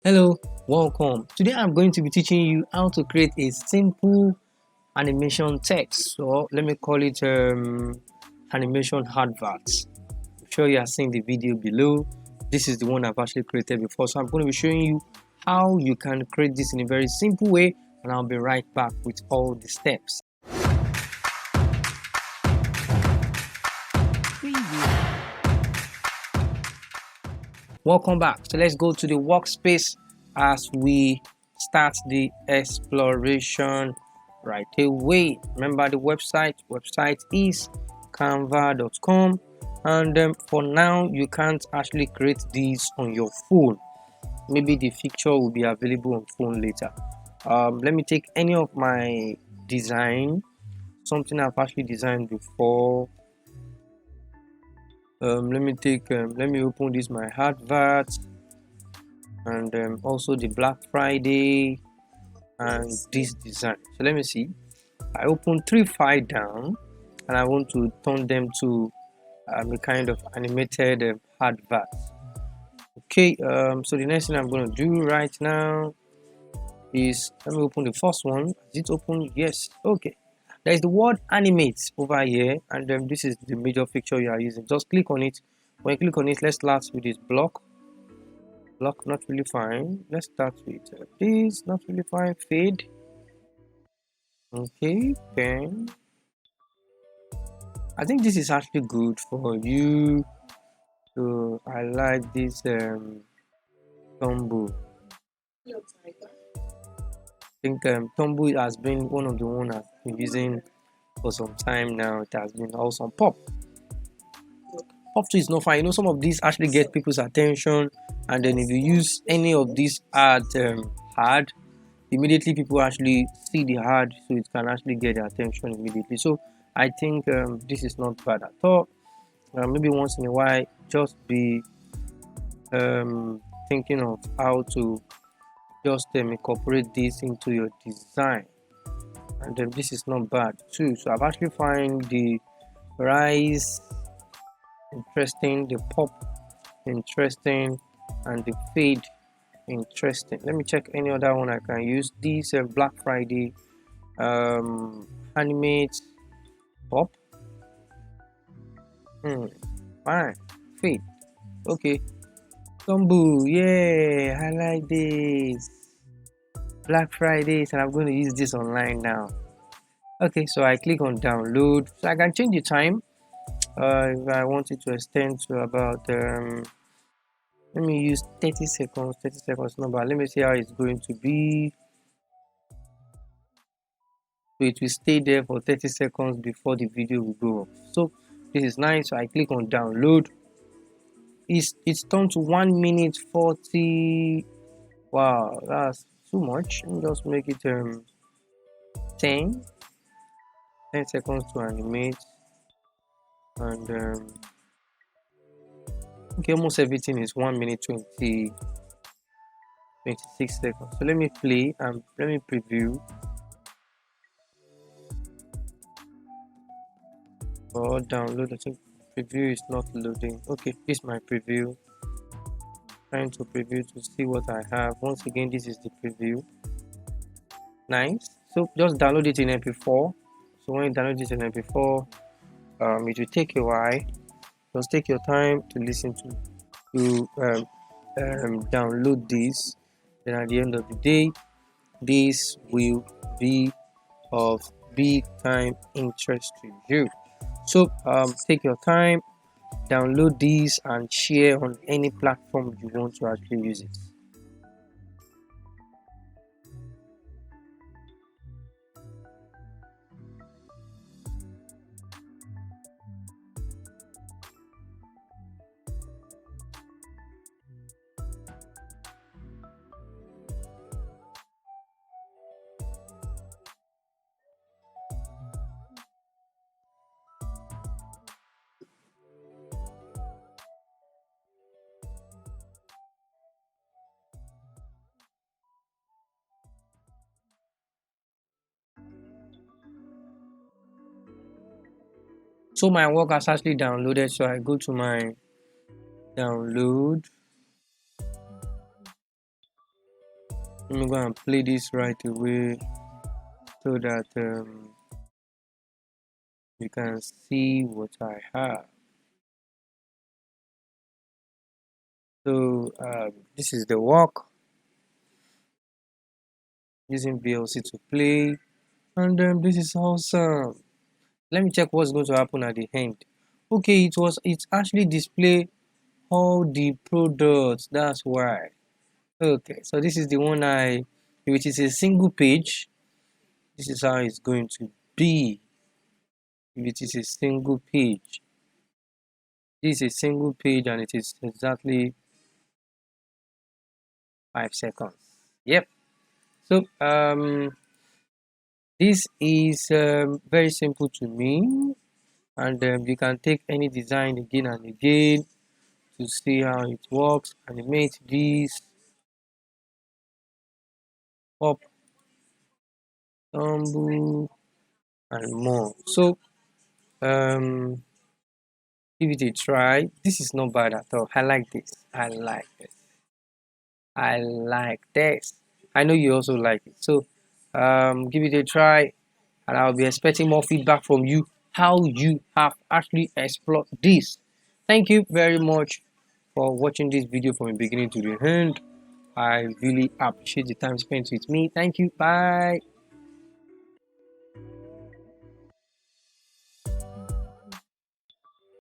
Hello, welcome. Today I'm going to be teaching you how to create a simple animation text. So let me call it animation adverts. I'm sure you have seen the video below. This is the one I've actually created before. So I'm going to be showing you how you can create this in a very simple way, and I'll be right back with all the steps. Welcome back. So let's go to the workspace as we start the exploration right away. Remember the website is canva.com, and for now you can't actually create these on your phone. Maybe the feature will be available on phone later. Let me take any of my design, something I've actually designed before. Let me open this my advert, and also the Black Friday and this design. So let me see. I open 3 files down, and I want to turn them to a kind of animated advert. Okay, so the next thing I'm going to do right now is, let me open the first one. Is it open? Yes. Okay. There is the word animate over here, and this is the major feature you are using. Just click on it. When you click on it, let's start with this block. Not really fine. Let's start with this. Not really fine. Fade. Okay, then I think this is actually good for you. So I like this Tombow. I think Tombow has been one of the ones I've been using for some time now. It has been also pop. Pop 2 is not fine. You know, some of these actually get people's attention, and then if you use any of these ad, immediately people actually see the ad, so it can actually get their attention immediately. So I think this is not bad at all. Maybe once in a while, just be thinking of how to just incorporate this into your design, and then this is not bad too. So I've actually find the rise interesting, the pop interesting, and the fade interesting. Let me check any other one I can use. This Black Friday animate pop. Fine. Fade. Okay. Combo. Yeah, I like this. Black Fridays, and I'm going to use this online now. Okay, so I click on download. So I can change the time. If I want it to extend to about let me use 30 seconds. 30 seconds number. Let me see how it's going to be. So it will stay there for 30 seconds before the video will go off. So this is nice. So I click on download. It's turned to 1 minute 40. Wow, that's too much. Let me just make it 10 10 seconds to animate, and okay, almost everything is 1 minute 26 seconds. So let me play and let me preview or download. I think preview is not loading. Okay, this is my preview. Trying to preview to see what I have. Once again, this is the preview. Nice. So just download it in MP4. So when you download it in MP4, it will take a while. Just take your time to listen to download this. Then at the end of the day, this will be of big time interest to you. So take your time, download this, and share on any platform you want to actually use it. So my work has actually downloaded. So I go to my download. I'm going to play this right away so that you can see what I have. So this is the work using VLC to play, and this is awesome. Let me check what's going to happen at the end. Okay, it actually display all the products. That's why. Okay, so this is the one which is a single page. This is how it's going to be. Which is a single page. This is a single page, and it is exactly 5 seconds. Yep. So this is very simple to me, and you can take any design again and again to see how it works. Animate this, pop, tumble, and more. So give it a try. This is not bad at all. I like this. I like this. I like this. I know you also like it. So give it a try, and I'll be expecting more feedback from you how you have actually explored this. Thank you very much for watching this video from the beginning to the end. I really appreciate the time spent with me. Thank you. Bye.